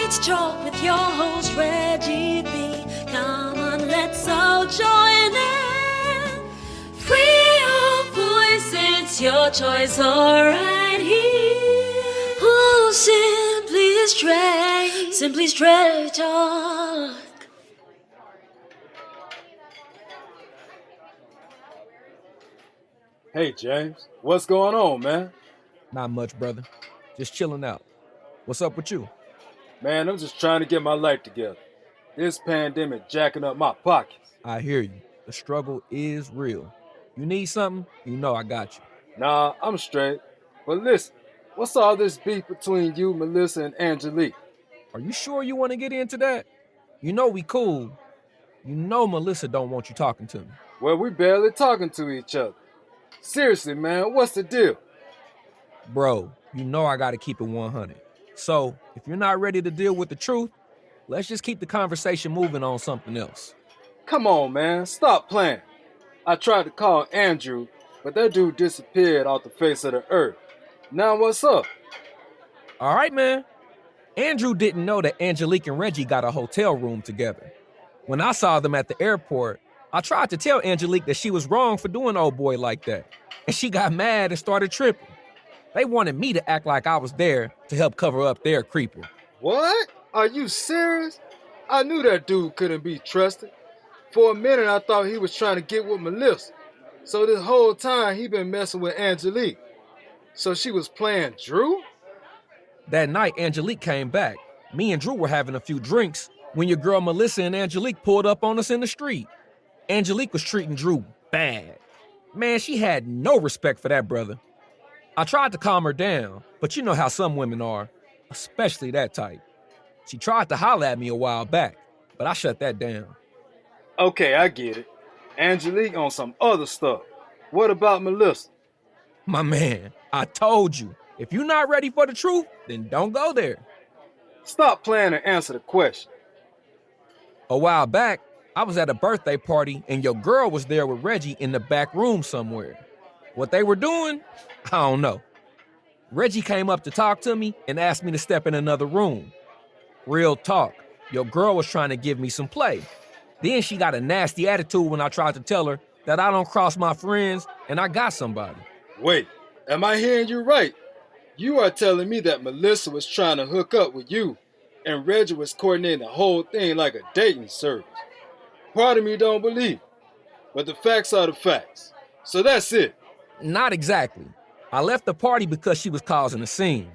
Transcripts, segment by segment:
Tonight's talk with your host Reggie B. Come on, let's all join in. Free your voice, it's your choice, alright here. Oh, simply straight talk. Hey, James, what's going on, man? Not much, brother. Just chilling out. What's up with you? Man, I'm just trying to get my life together. This pandemic jacking up my pockets. I hear you. The struggle is real. You need something? You know I got you. Nah, I'm straight. But listen, what's all this beef between you, Melissa, and Angelique? Are you sure you want to get into that? You know we cool. You know Melissa don't want you talking to me. Well, we barely talking to each other. Seriously, man, what's the deal? Bro, you know I gotta keep it 100. So, if you're not ready to deal with the truth, let's just keep the conversation moving on something else. Come on, man, stop playing. I tried to call Andrew, but that dude disappeared off the face of the earth. Now what's up? All right, man. Andrew didn't know that Angelique and Reggie got a hotel room together. When I saw them at the airport, I tried to tell Angelique that she was wrong for doing old boy like that, and she got mad and started tripping. They wanted me to act like I was there to help cover up their creeping. What? Are you serious? I knew that dude couldn't be trusted. For a minute, I thought he was trying to get with Melissa. So this whole time, he been messing with Angelique. So she was playing Drew? That night, Angelique came back. Me and Drew were having a few drinks when your girl Melissa and Angelique pulled up on us in the street. Angelique was treating Drew bad. Man, she had no respect for that brother. I tried to calm her down, but you know how some women are, especially that type. She tried to holler at me a while back, but I shut that down. Okay, I get it. Angelique on some other stuff. What about Melissa? My man, I told you, if you're not ready for the truth, then don't go there. Stop playing and answer the question. A while back, I was at a birthday party and your girl was there with Reggie in the back room somewhere. What they were doing, I don't know. Reggie came up to talk to me and asked me to step in another room. Real talk, your girl was trying to give me some play. Then she got a nasty attitude when I tried to tell her that I don't cross my friends and I got somebody. Wait, am I hearing you right? You are telling me that Melissa was trying to hook up with you and Reggie was coordinating the whole thing like a dating service. Part of me don't believe it, but the facts are the facts. So that's it. Not exactly. I left the party because she was causing a scene.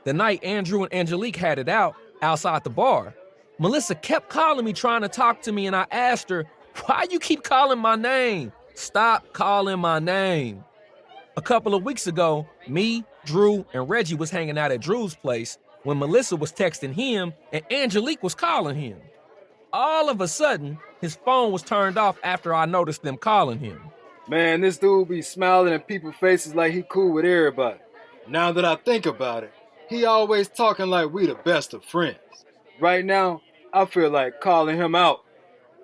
The night Andrew and Angelique had it out outside the bar, Melissa kept calling me trying to talk to me and I asked her, why you keep calling my name? Stop calling my name. A couple of weeks ago, me, Drew, and Reggie was hanging out at Drew's place when Melissa was texting him and Angelique was calling him. All of a sudden, his phone was turned off after I noticed them calling him. Man, this dude be smiling in people's faces like he cool with everybody. Now that I think about it, he always talking like we the best of friends. Right now, I feel like calling him out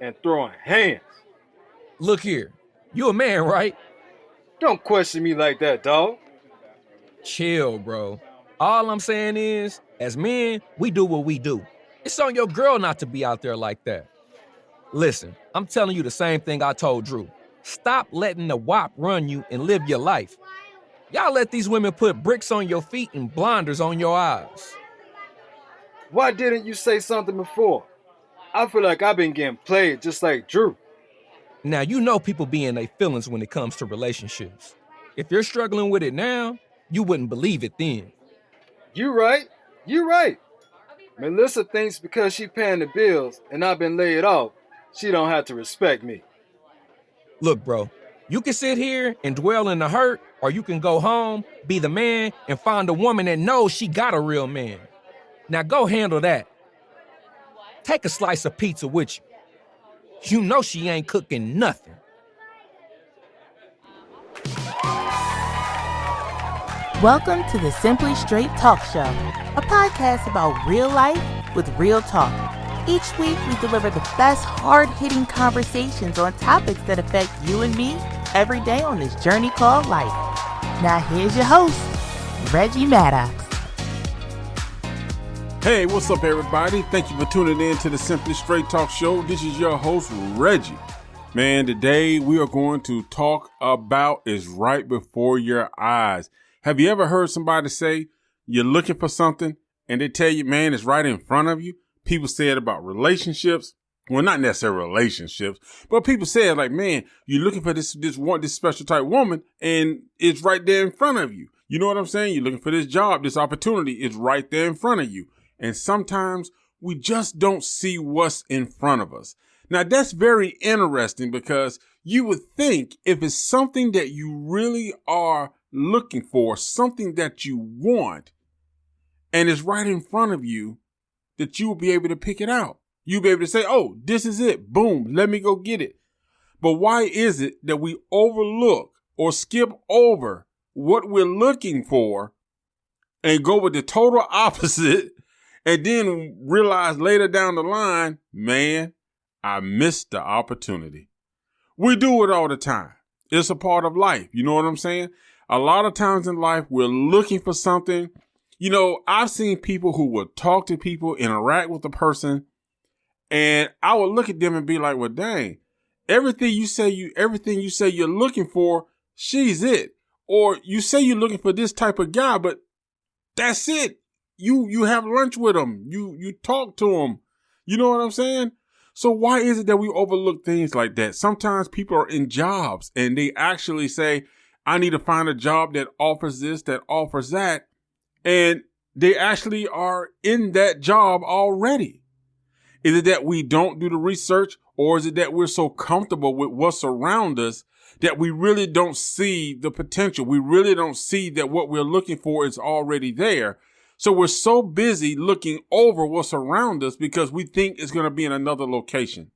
and throwing hands. Look here, you a man, right? Don't question me like that, dawg. Chill, bro. All I'm saying is, as men, we do what we do. It's on your girl not to be out there like that. Listen, I'm telling you the same thing I told Drew. Stop letting the WAP run you and live your life. Y'all let these women put bricks on your feet and blinders on your eyes. Why didn't you say something before? I feel like I've been getting played just like Drew. Now, you know people be in their feelings when it comes to relationships. If you're struggling with it now, you wouldn't believe it then. You right. Melissa thinks because she paying the bills and I've been laid off, she don't have to respect me. Look, bro, you can sit here and dwell in the hurt, or you can go home, be the man, and find a woman that knows she got a real man. Now go handle that. Take a slice of pizza with you. You know she ain't cooking nothing. Welcome to the Simply Straight Talk Show, a podcast about real life with real talk. Each week, we deliver the best hard-hitting conversations on topics that affect you and me every day on this journey called life. Now here's your host, Reggie Maddox. Hey, what's up, everybody? Thank you for tuning in to the Simply Straight Talk Show. This is your host, Reggie. Man, today we are going to talk about is right before your eyes. Have you ever heard somebody say you're looking for something and they tell you, man, it's right in front of you? People say it about relationships. Well, not necessarily relationships, but people say it like, man, you're looking for this special type woman and it's right there in front of you. You know what I'm saying? You're looking for this job, this opportunity is right there in front of you. And sometimes we just don't see what's in front of us. Now, that's very interesting because you would think if it's something that you really are looking for, something that you want, and it's right in front of you, that you will be able to pick it out. You'll be able to say, oh, this is it. Boom, let me go get it. But why is it that we overlook or skip over what we're looking for and go with the total opposite and then realize later down the line, man, I missed the opportunity? We do it all the time. It's a part of life. You know what I'm saying? A lot of times in life, we're looking for something. You know, I've seen people who will talk to people, interact with the person, and I would look at them and be like, well, dang, everything you say you're looking for, she's it. Or you say you're looking for this type of guy, but that's it. You have lunch with him. You talk to him. You know what I'm saying? So why is it that we overlook things like that? Sometimes people are in jobs and they actually say, I need to find a job that offers this, that offers that. And they actually are in that job already. Is it that we don't do the research, or is it that we're so comfortable with what's around us that we really don't see the potential? We really don't see that what we're looking for is already there. So we're so busy looking over what's around us because we think it's going to be in another location.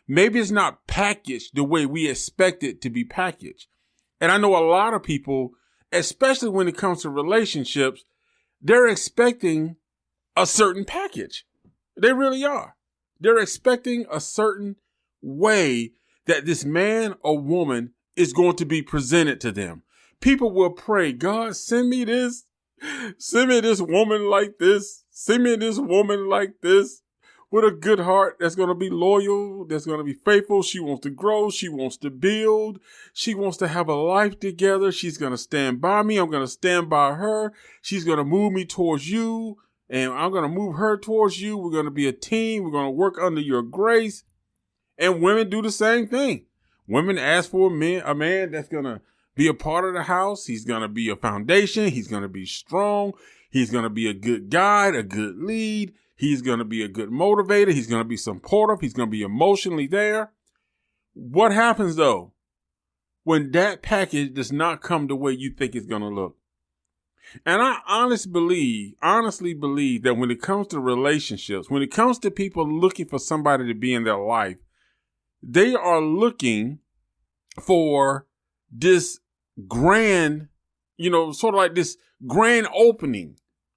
Maybe it's not packaged the way we expect it to be packaged. And I know a lot of people, especially when it comes to relationships, they're expecting a certain package. They really are. They're expecting a certain way that this man or woman is going to be presented to them. People will pray, God, send me this. Send me this woman like this. Send me this woman like this with a good heart that's going to be loyal, that's going to be faithful. She wants to grow. She wants to build. She wants to have a life together. She's going to stand by me. I'm going to stand by her. She's going to move me towards you, and I'm going to move her towards you. We're going to be a team. We're going to work under your grace. And women do the same thing. Women ask for a man that's going to be a part of the house. He's going to be a foundation. He's going to be strong. He's going to be a good guide, a good lead. He's going to be a good motivator. He's going to be supportive. He's going to be emotionally there. What happens, though, when that package does not come the way you think it's going to look? And I honestly believe that when it comes to relationships, when it comes to people looking for somebody to be in their life, they are looking for this grand, sort of like this grand opening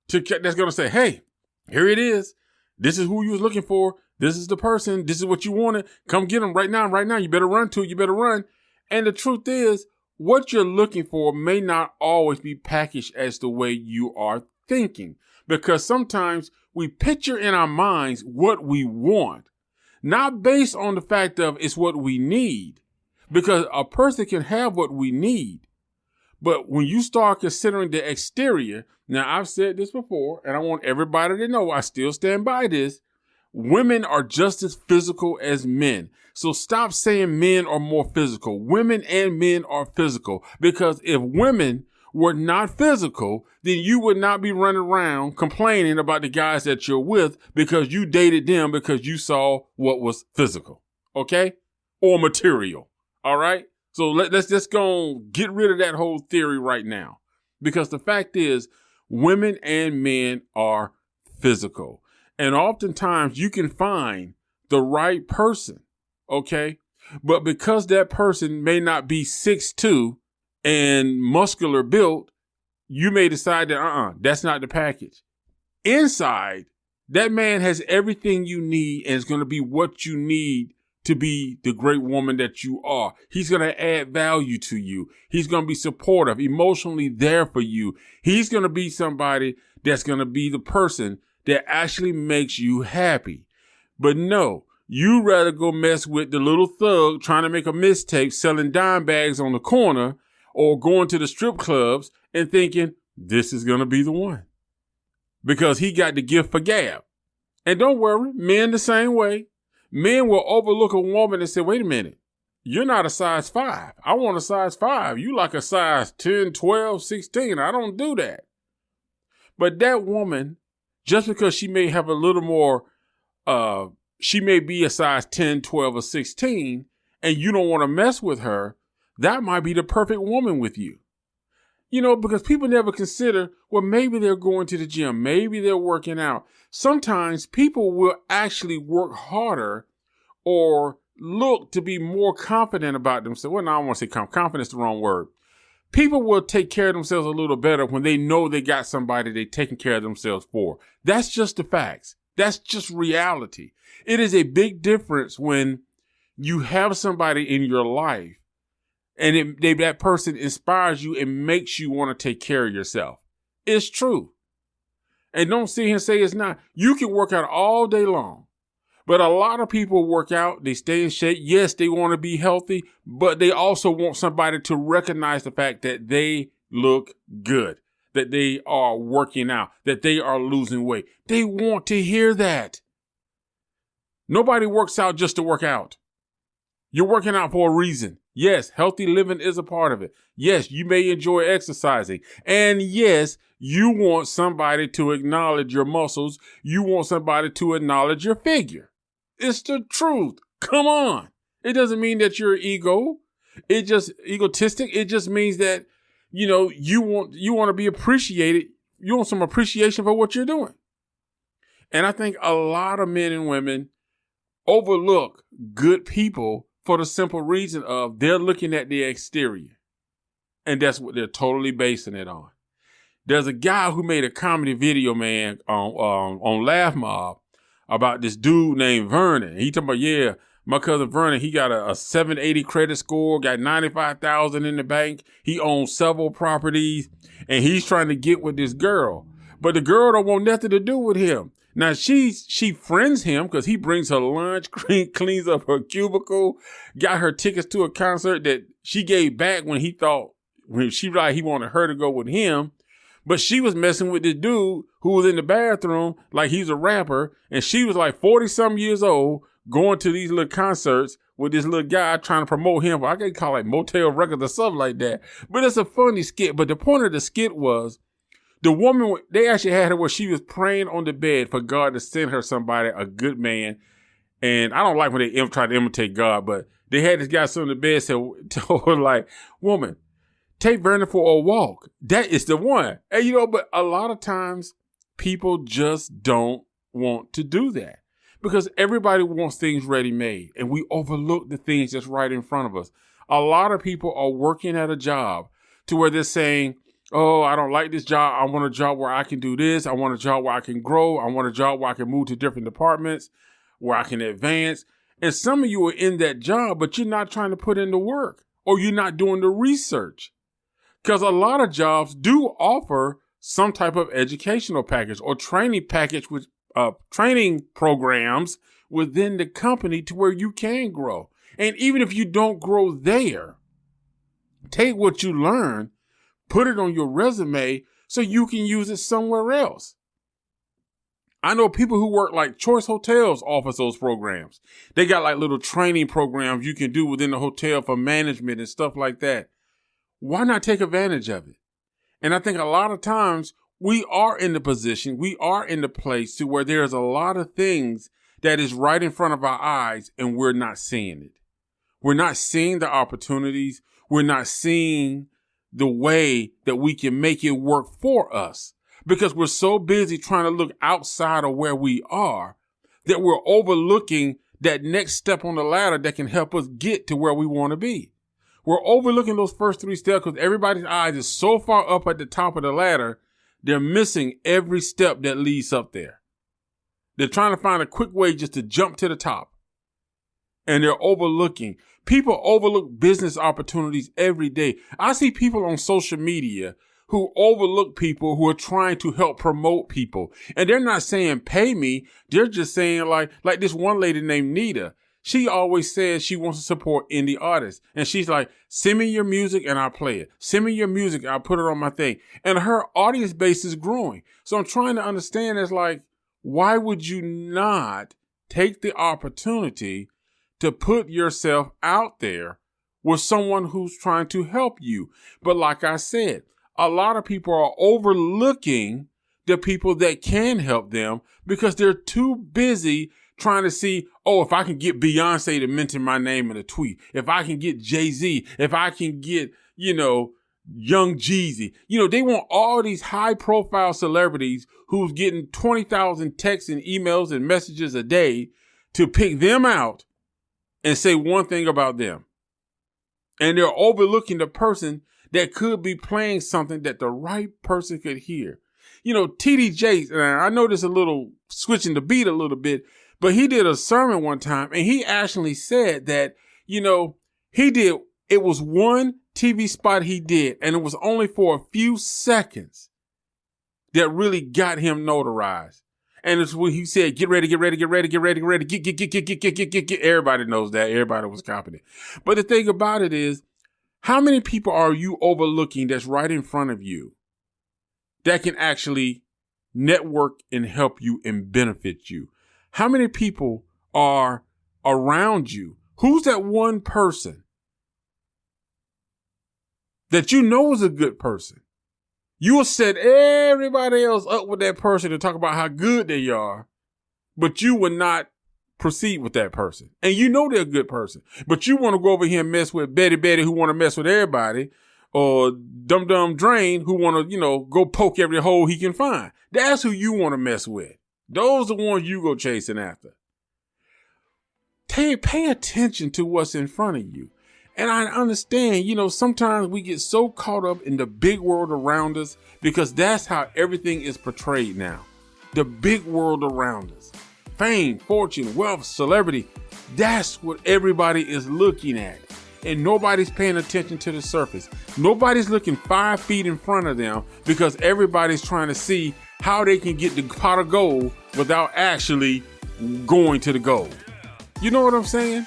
that's going to say, hey, here it is. This is who you was looking for. This is the person. This is what you wanted. Come get them right now. Right now. You better run to it. You better run. And the truth is, what you're looking for may not always be packaged as the way you are thinking, because sometimes we picture in our minds what we want, not based on the fact of it's what we need, because a person can have what we need. But when you start considering the exterior, now I've said this before, and I want everybody to know I still stand by this. Women are just as physical as men. So stop saying men are more physical. Women and men are physical, because if women were not physical, then you would not be running around complaining about the guys that you're with because you dated them because you saw what was physical, okay? Or material, all right? So let's just go and get rid of that whole theory right now, because the fact is women and men are physical. And oftentimes you can find the right person, okay? But because that person may not be 6'2" and muscular built, you may decide that, that's not the package. Inside, that man has everything you need and is going to be what you need to be the great woman that you are. He's going to add value to you. He's going to be supportive, emotionally there for you. He's going to be somebody that's going to be the person that actually makes you happy. But no, you rather go mess with the little thug trying to make a mistake selling dime bags on the corner or going to the strip clubs and thinking this is going to be the one because he got the gift for gab. And don't worry, men the same way. Men will overlook a woman and say, wait a minute, you're not a size 5. I want a size 5. You like a size 10, 12, 16. I don't do that. But that woman, just because she may have a little more, she may be a size 10, 12, or 16, and you don't want to mess with her, that might be the perfect woman with you. You know, because people never consider, well, maybe they're going to the gym. Maybe they're working out. Sometimes people will actually work harder or look to be more confident about themselves. Well, no, I don't want to say confidence is the wrong word. People will take care of themselves a little better when they know they got somebody they're taking care of themselves for. That's just the facts. That's just reality. It is a big difference when you have somebody in your life and that person inspires you and makes you want to take care of yourself. It's true. And don't sit here and say it's not. You can work out all day long. But a lot of people work out, they stay in shape. Yes, they want to be healthy, but they also want somebody to recognize the fact that they look good, that they are working out, that they are losing weight. They want to hear that. Nobody works out just to work out. You're working out for a reason. Yes, healthy living is a part of it. Yes, you may enjoy exercising. And yes, you want somebody to acknowledge your muscles. You want somebody to acknowledge your figure. It's the truth. Come on. It doesn't mean that you're egotistic. It just means that, you want to be appreciated. You want some appreciation for what you're doing. And I think a lot of men and women overlook good people for the simple reason of they're looking at the exterior. And that's what they're totally basing it on. There's a guy who made a comedy video, man, on Laugh Mob about this dude named Vernon. He talking about, my cousin Vernon, he got a 780 credit score, got $95,000 in the bank. He owns several properties, and he's trying to get with this girl. But the girl don't want nothing to do with him. Now, she friends him because he brings her lunch, cleans up her cubicle, got her tickets to a concert that she gave back when he realized he wanted her to go with him. But she was messing with this dude who was in the bathroom like he's a rapper. And she was like 40-some years old going to these little concerts with this little guy trying to promote him. I can call it Motel Records or something like that. But it's a funny skit. But the point of the skit was the woman, they actually had her where she was praying on the bed for God to send her somebody, a good man. And I don't like when they try to imitate God, but they had this guy sitting on the bed told her like, woman, take Vernon for a walk. That is the one. And but a lot of times people just don't want to do that because everybody wants things ready-made and we overlook the things that's right in front of us. A lot of people are working at a job to where they're saying, oh, I don't like this job. I want a job where I can do this. I want a job where I can grow. I want a job where I can move to different departments, where I can advance. And some of you are in that job, but you're not trying to put in the work or you're not doing the research. Because a lot of jobs do offer some type of educational package or training package with training programs within the company to where you can grow. And even if you don't grow there, take what you learn, put it on your resume so you can use it somewhere else. I know people who work like Choice Hotels offers those programs. They got like little training programs you can do within the hotel for management and stuff like that. Why not take advantage of it? And I think a lot of times we are in the position, we are in the place to where there's a lot of things that is right in front of our eyes and we're not seeing it. We're not seeing the opportunities. We're not seeing the way that we can make it work for us because we're so busy trying to look outside of where we are that we're overlooking that next step on the ladder that can help us get to where we want to be. We're overlooking those first 3 steps because everybody's eyes is so far up at the top of the ladder, they're missing every step that leads up there. They're trying to find a quick way just to jump to the top. And they're overlooking. People overlook business opportunities every day. I see people on social media who overlook people who are trying to help promote people. And they're not saying pay me. They're just saying like this one lady named Nita. She always says she wants to support indie artists. And she's like, send me your music and I'll play it. Send me your music. I'll put it on my thing. And her audience base is growing. So I'm trying to understand is like, why would you not take the opportunity to put yourself out there with someone who's trying to help you? But like I said, a lot of people are overlooking the people that can help them because they're too busy trying to see, oh, if I can get Beyonce to mention my name in a tweet, if I can get Jay-Z, if I can get, Young Jeezy. They want all these high profile celebrities who's getting 20,000 texts and emails and messages a day to pick them out and say one thing about them. And they're overlooking the person that could be playing something that the right person could hear. TD Jakes, and I know this a little switching the beat a little bit, but he did a sermon one time and he actually said that, it was one TV spot he did, and it was only for a few seconds that really got him notarized. And it's when he said, get ready, get ready, get ready, get ready, get ready, get. Everybody knows that. Everybody was confident. But the thing about it is, how many people are you overlooking that's right in front of you that can actually network and help you and benefit you? How many people are around you? Who's that one person that you know is a good person? You will set everybody else up with that person to talk about how good they are, but you will not proceed with that person. And you know they're a good person, but you want to go over here and mess with Betty who want to mess with everybody, or Dum Drain who want to, go poke every hole he can find. That's who you want to mess with. Those are the ones you go chasing after. Pay attention to what's in front of you. And I understand, sometimes we get so caught up in the big world around us because that's how everything is portrayed now. The big world around us. Fame, fortune, wealth, celebrity. That's what everybody is looking at. And nobody's paying attention to the surface. Nobody's looking 5 feet in front of them because everybody's trying to see how they can get the pot of gold without actually going to the goal. You know what I'm saying?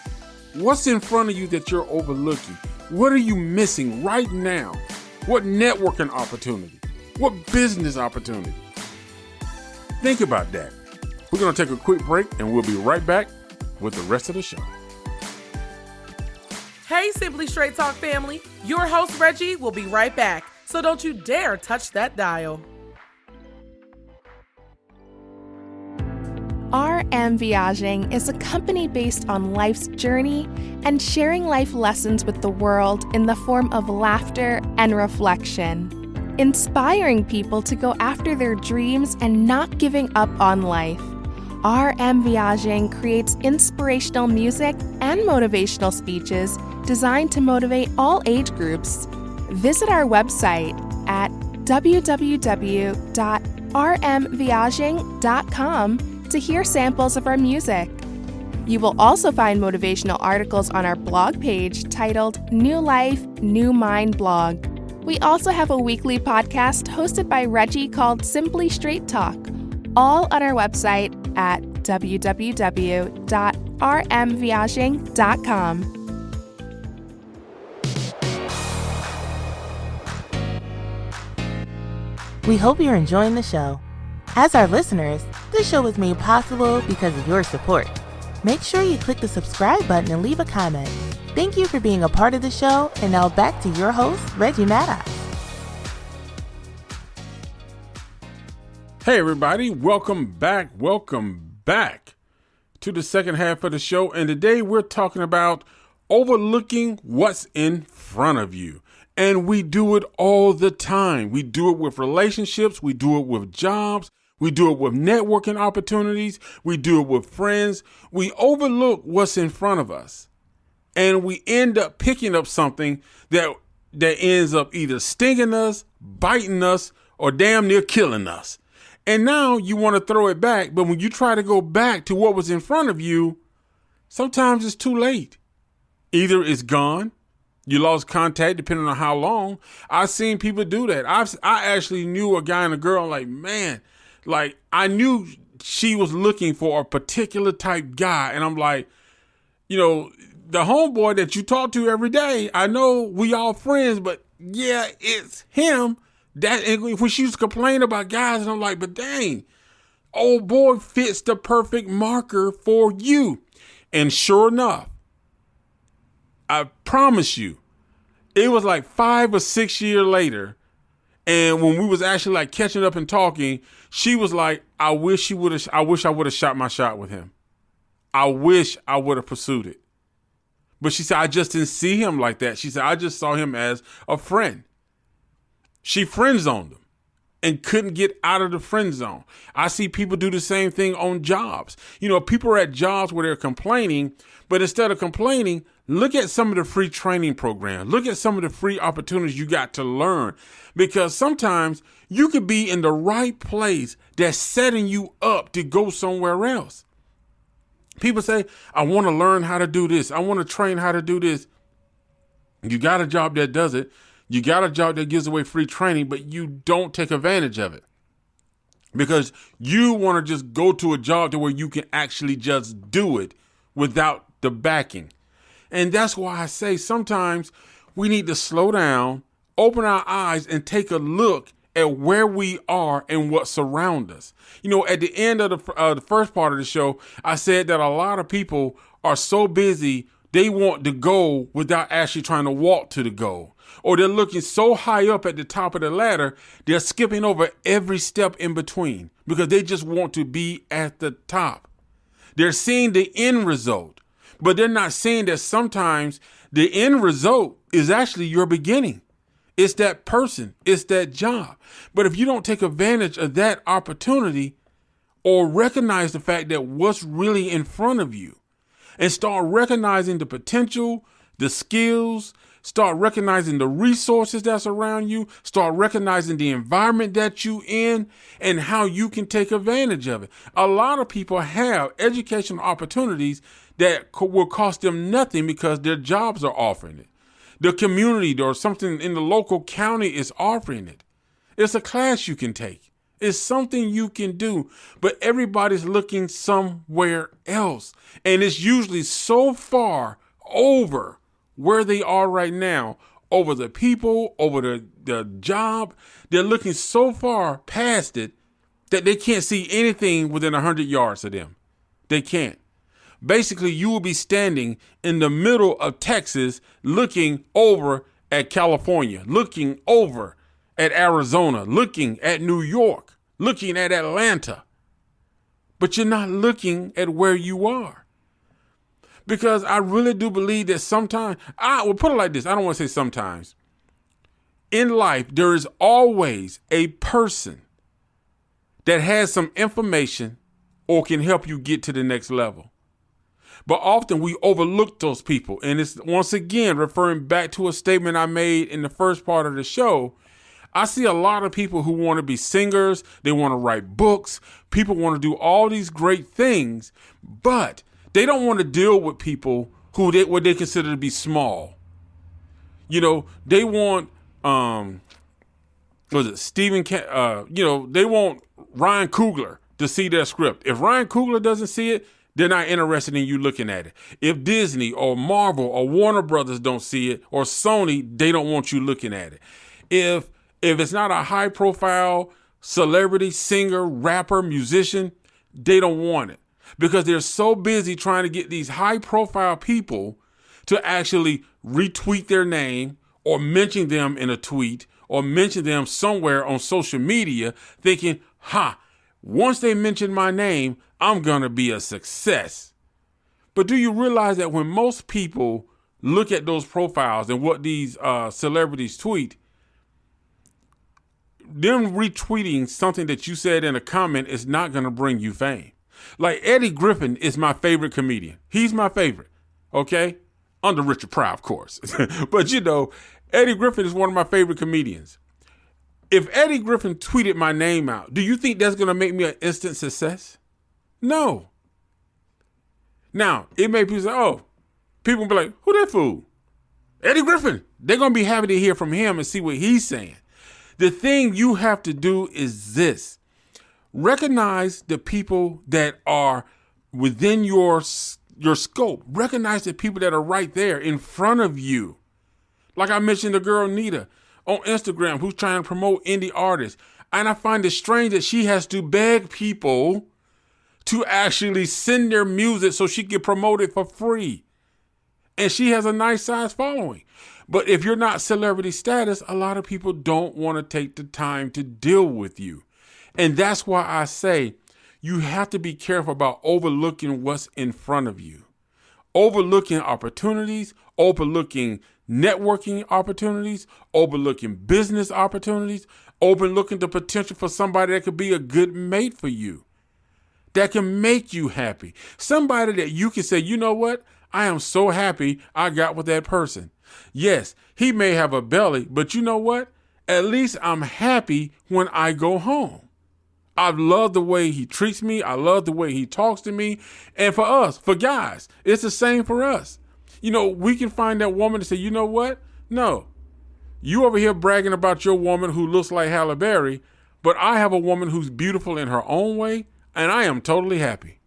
What's in front of you that you're overlooking? What are you missing right now? What networking opportunity? What business opportunity? Think about that. We're going to take a quick break and we'll be right back with the rest of the show. Hey, Simply Straight Talk family. Your host, Reggie, will be right back. So don't you dare touch that dial. RM Viaging is a company based on life's journey and sharing life lessons with the world in the form of laughter and reflection, inspiring people to go after their dreams and not giving up on life. RM Viaging creates inspirational music and motivational speeches designed to motivate all age groups. Visit our website at www.rmviaging.com to hear samples of our music. You will also find motivational articles on our blog page titled New Life, New Mind blog. We also have a weekly podcast hosted by Reggie called Simply Straight Talk, all on our website at www.rmviaging.com. We hope you're enjoying the show. As our listeners, this show is made possible because of your support. Make sure you click the subscribe button and leave a comment. Thank you for being a part of the show, and now back to your host, Reggie Maddox. Hey everybody, welcome back to the second half of the show. And today we're talking about overlooking what's in front of you. And we do it all the time. We do it with relationships. We do it with jobs. We do it with networking opportunities. We do it with friends. We overlook what's in front of us. And we end up picking up something that ends up either stinging us, biting us, or damn near killing us. And now you want to throw it back. But when you try to go back to what was in front of you, sometimes it's too late. Either it's gone, You lost contact depending on how long. I've seen people do that. I actually knew a guy and a girl, like, man, like I knew she was looking for a particular type guy. And I'm like, you know, the homeboy that you talk to every day, I know we all friends, but yeah, it's him. That, and when she used to complain about guys, and I'm like, but dang, old boy fits the perfect marker for you. And sure enough, I promise you, it was like 5 or 6 years later. And when we was actually like catching up and talking, she was like, I wish I would have shot my shot with him. I wish I would have pursued it. But she said, I just didn't see him like that. She said, I just saw him as a friend. She friend zoned him and couldn't get out of the friend zone. I see people do the same thing on jobs. You know, people are at jobs where they're complaining, but instead of complaining, look at some of the free training programs. Look at some of the free opportunities you got to learn, because sometimes you could be in the right place that's setting you up to go somewhere else. People say, I want to learn how to do this. I want to train how to do this. You got a job that does it. You got a job that gives away free training, but you don't take advantage of it because you want to just go to a job to where you can actually just do it without the backing. And that's why I say sometimes we need to slow down, open our eyes, and take a look at where we are and what surrounds us. You know, at the end of the first part of the show, I said that a lot of people are so busy, they want the goal without actually trying to walk to the goal. Or they're looking so high up at the top of the ladder, they're skipping over every step in between because they just want to be at the top. They're seeing the end result, but they're not seeing that sometimes the end result is actually your beginning. It's that person, it's that job. But if you don't take advantage of that opportunity or recognize the fact that what's really in front of you and start recognizing the potential, the skills, start recognizing the resources that's around you, start recognizing the environment that you in and how you can take advantage of it. A lot of people have educational opportunities that will cost them nothing because their jobs are offering it. The community or something in the local county is offering it. It's a class you can take. It's something you can do, but everybody's looking somewhere else. And it's usually so far over where they are right now, over the people, over the job. They're looking so far past it that they can't see anything within 100 yards of them. They can't. Basically, you will be standing in the middle of Texas looking over at California, looking over at Arizona, looking at New York, looking at Atlanta. But you're not looking at where you are. Because I really do believe that sometimes, I will put it like this, I don't want to say sometimes. In life, there is always a person that has some information or can help you get to the next level. But often we overlook those people. And it's once again referring back to a statement I made in the first part of the show. I see a lot of people who want to be singers. They want to write books. People want to do all these great things, but they don't want to deal with people who what they consider to be small. You know, they want, they want Ryan Coogler to see their script. If Ryan Coogler doesn't see it, they're not interested in you looking at it. If Disney or Marvel or Warner Brothers don't see it, or Sony, they don't want you looking at it. If it's not a high profile celebrity, singer, rapper, musician, they don't want it because they're so busy trying to get these high profile people to actually retweet their name or mention them in a tweet or mention them somewhere on social media thinking, once they mention my name, I'm going to be a success. But do you realize that when most people look at those profiles and what these celebrities tweet, them retweeting something that you said in a comment is not going to bring you fame. Like Eddie Griffin is my favorite comedian. He's my favorite. Okay. Under Richard Pryor, of course. But you know, Eddie Griffin is one of my favorite comedians. If Eddie Griffin tweeted my name out, do you think that's going to make me an instant success? No. Now, it may be, people be like, who that fool? Eddie Griffin, they're going to be happy to hear from him and see what he's saying. The thing you have to do is this. Recognize the people that are within your scope. Recognize the people that are right there in front of you. Like I mentioned, the girl Nita on Instagram who's trying to promote indie artists. And I find it strange that she has to beg people to actually send their music so she can promote it for free. And she has a nice size following. But if you're not celebrity status, a lot of people don't want to take the time to deal with you. And that's why I say you have to be careful about overlooking what's in front of you. Overlooking opportunities, overlooking networking opportunities, overlooking business opportunities, overlooking the potential for somebody that could be a good mate for you, that can make you happy. Somebody that you can say, you know what? I am so happy I got with that person. Yes, he may have a belly, but you know what? At least I'm happy when I go home. I love the way he treats me. I love the way he talks to me. And for us, for guys, it's the same for us. You know, we can find that woman to say, you know what? No, you over here bragging about your woman who looks like Halle Berry, but I have a woman who's beautiful in her own way, and I am totally happy.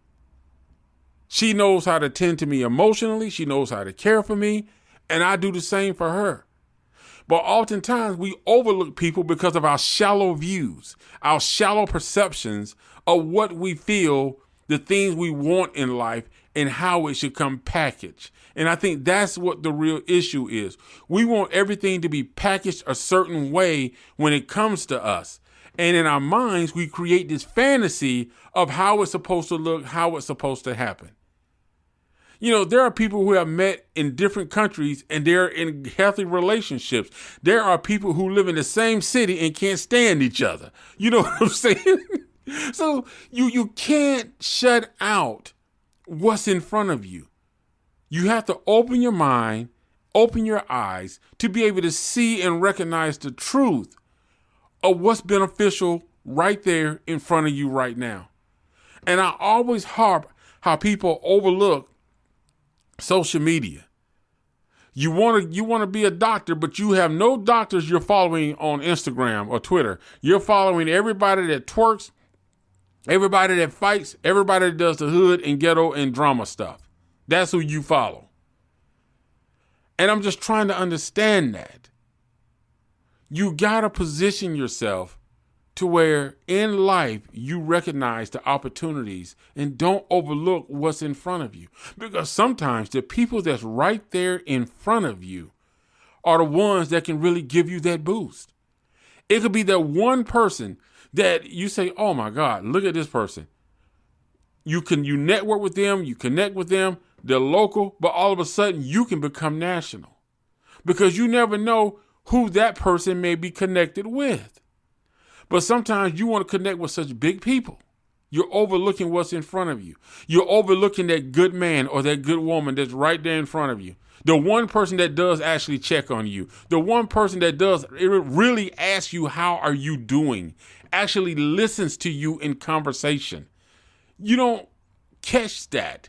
She knows how to tend to me emotionally. She knows how to care for me, and I do the same for her. But oftentimes we overlook people because of our shallow views, our shallow perceptions of what we feel, the things we want in life, and how it should come packaged. And I think that's what the real issue is. We want everything to be packaged a certain way when it comes to us. And in our minds, we create this fantasy of how it's supposed to look, how it's supposed to happen. You know, there are people who have met in different countries and they're in healthy relationships. There are people who live in the same city and can't stand each other. You know what I'm saying? So you can't shut out what's in front of you. You have to open your mind, open your eyes to be able to see and recognize the truth of what's beneficial right there in front of you right now. And I always harp how people overlook social media. You want to be a doctor, but you have no doctors you're following on Instagram or Twitter. You're following everybody that twerks, everybody that fights, everybody that does the hood and ghetto and drama stuff. That's who you follow. And I'm just trying to understand that. You got to position yourself to where in life you recognize the opportunities and don't overlook what's in front of you. Because sometimes the people that's right there in front of you are the ones that can really give you that boost. It could be that one person that you say, oh my God, look at this person. You network with them, you connect with them, they're local, but all of a sudden you can become national. Because you never know who that person may be connected with. But sometimes you want to connect with such big people. You're overlooking what's in front of you. You're overlooking that good man or that good woman that's right there in front of you. The one person that does actually check on you. The one person that does really ask you, how are you doing? Actually listens to you in conversation. You don't catch that.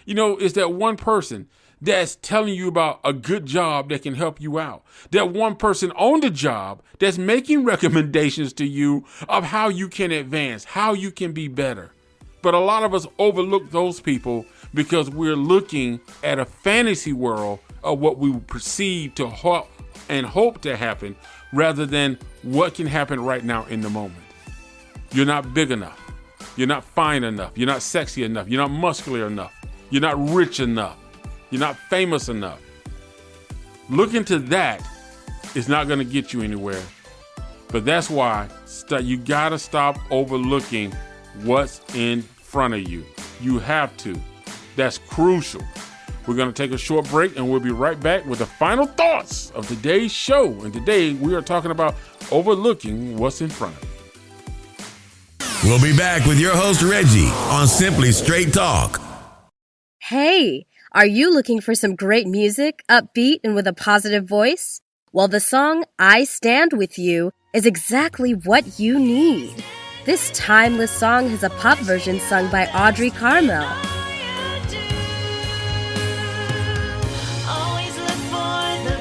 You know, it's that one person that's telling you about a good job that can help you out. That one person on the job that's making recommendations to you of how you can advance, how you can be better. But a lot of us overlook those people because we're looking at a fantasy world of what we perceive to hope to happen rather than what can happen right now in the moment. You're not big enough. You're not fine enough. You're not sexy enough. You're not muscular enough. You're not rich enough. You're not famous enough. Looking to that is not going to get you anywhere. But that's why you got to stop overlooking what's in front of you. You have to. That's crucial. We're going to take a short break and we'll be right back with the final thoughts of today's show. And today we are talking about overlooking what's in front of you. We'll be back with your host, Reggie, on Simply Straight Talk. Hey, are you looking for some great music, upbeat and with a positive voice? Well, the song I Stand With You is exactly what you need. This timeless song has a pop version sung by Audrey Carmel. Always look for the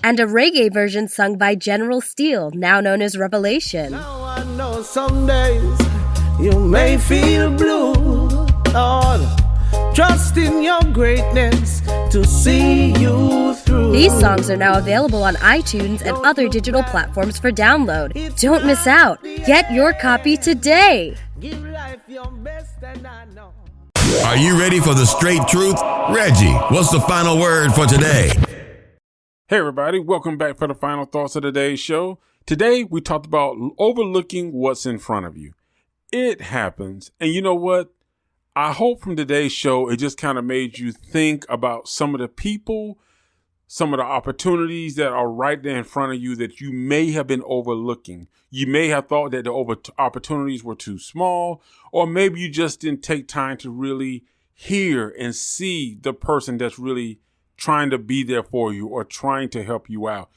and a reggae version sung by General Steele, now known as Revelation. Now I know some days you may feel blue, Lord. Trust in your greatness to see you through. These songs are now available on iTunes and other digital platforms for download. Don't miss out. Get your copy today. Give life your best, and I know. Are you ready for the straight truth? Reggie, what's the final word for today? Hey everybody, welcome back for the final thoughts of today's show. Today we talked about overlooking what's in front of you. It happens, and you know what? I hope from today's show, it just kind of made you think about some of the people, some of the opportunities that are right there in front of you that you may have been overlooking. You may have thought that the opportunities were too small, or maybe you just didn't take time to really hear and see the person that's really trying to be there for you or trying to help you out.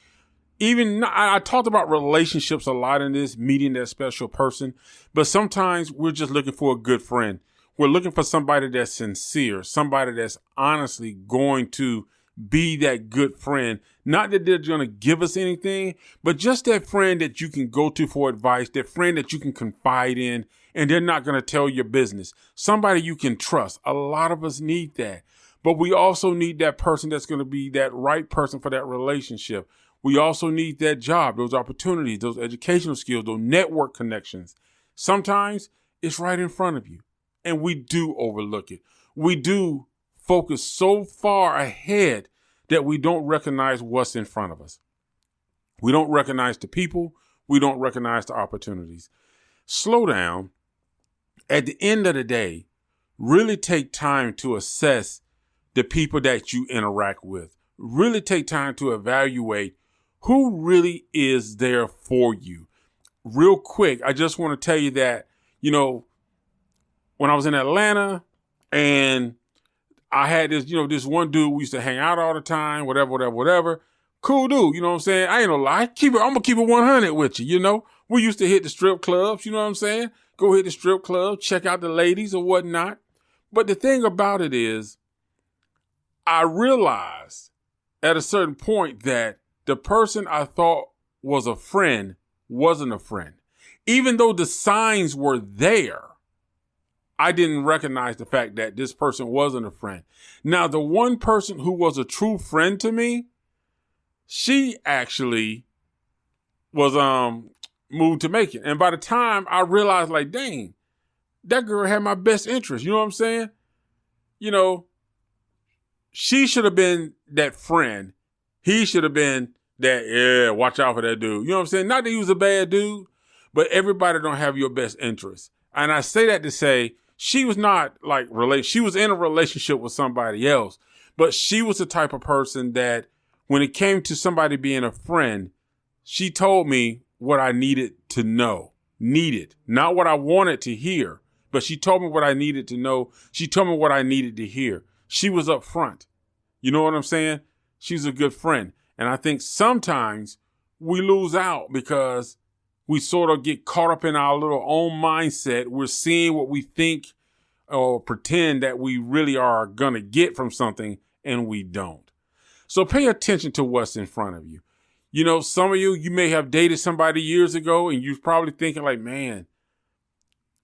Even I talked about relationships a lot in this, meeting that special person, but sometimes we're just looking for a good friend. We're looking for somebody that's sincere, somebody that's honestly going to be that good friend. Not that they're going to give us anything, but just that friend that you can go to for advice, that friend that you can confide in, and they're not going to tell your business. Somebody you can trust. A lot of us need that. But we also need that person that's going to be that right person for that relationship. We also need that job, those opportunities, those educational skills, those network connections. Sometimes it's right in front of you. And we do overlook it. We do focus so far ahead that we don't recognize what's in front of us. We don't recognize the people. We don't recognize the opportunities. Slow down. At the end of the day, really take time to assess the people that you interact with. Really take time to evaluate who really is there for you. Real quick, I just want to tell you that, when I was in Atlanta and I had this one dude we used to hang out all the time, whatever. Cool dude, you know what I'm saying? I ain't gonna lie. I'm gonna keep it 100 with you, We used to hit the strip clubs, you know what I'm saying? Go hit the strip club, check out the ladies or whatnot. But the thing about it is, I realized at a certain point that the person I thought was a friend wasn't a friend. Even though the signs were there, I didn't recognize the fact that this person wasn't a friend. Now, the one person who was a true friend to me, she actually was moved to Macon. And by the time I realized, like, dang, that girl had my best interest. You know what I'm saying? She should have been that friend. He should have been that, yeah, watch out for that dude. You know what I'm saying? Not that he was a bad dude, but everybody don't have your best interest. And I say that to say, she was not she was in a relationship with somebody else, but she was the type of person that when it came to somebody being a friend, she told me what I needed to know. Not what I wanted to hear, but she told me what I needed to know. She told me what I needed to hear. She was upfront. You know what I'm saying? She's a good friend. And I think sometimes we lose out because we sort of get caught up in our little own mindset. We're seeing what we think or pretend that we really are going to get from something, and we don't. So pay attention to what's in front of you. Some of you may have dated somebody years ago, and you're probably thinking like, man,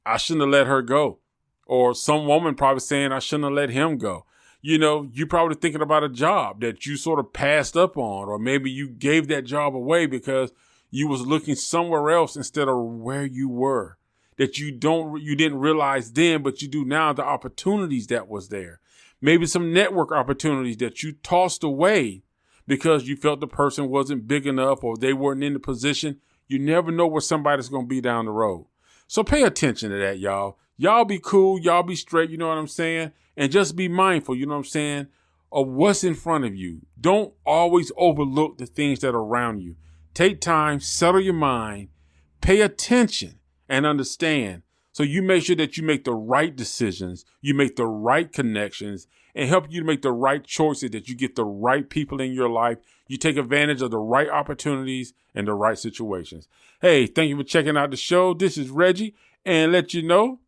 I shouldn't have let her go. Or some woman probably saying, I shouldn't have let him go. You're probably thinking about a job that you sort of passed up on, or maybe you gave that job away because you was looking somewhere else instead of where you were, that you didn't realize then, but you do now, the opportunities that was there. Maybe some network opportunities that you tossed away because you felt the person wasn't big enough or they weren't in the position. You never know where somebody's going to be down the road. So pay attention to that, y'all. Y'all be cool. Y'all be straight. You know what I'm saying? And just be mindful, you know what I'm saying, of what's in front of you. Don't always overlook the things that are around you. Take time, settle your mind, pay attention, and understand. So you make sure that you make the right decisions, you make the right connections, and help you to make the right choices, that you get the right people in your life. You take advantage of the right opportunities and the right situations. Hey, thank you for checking out the show. This is Reggie, and let you know,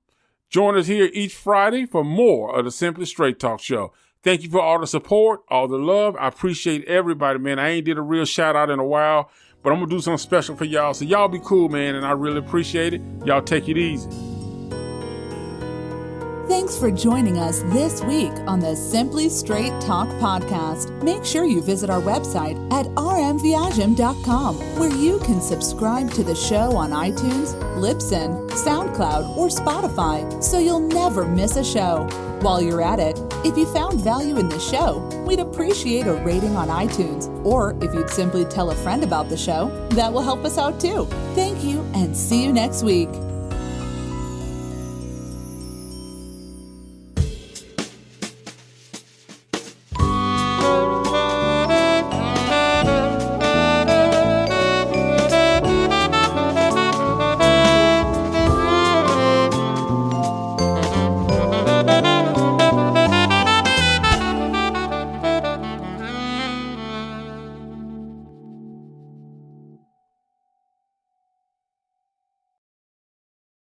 join us here each Friday for more of the Simply Straight Talk Show. Thank you for all the support, all the love. I appreciate everybody, man. I ain't did a real shout out in a while, but I'm going to do something special for y'all. So y'all be cool, man, and I really appreciate it. Y'all take it easy. Thanks for joining us this week on the Simply Straight Talk podcast. Make sure you visit our website at rmviagem.com, where you can subscribe to the show on iTunes, Libsyn, SoundCloud, or Spotify, so you'll never miss a show. While you're at it, if you found value in the show, we'd appreciate a rating on iTunes, or if you'd simply tell a friend about the show, that will help us out too. Thank you, and see you next week.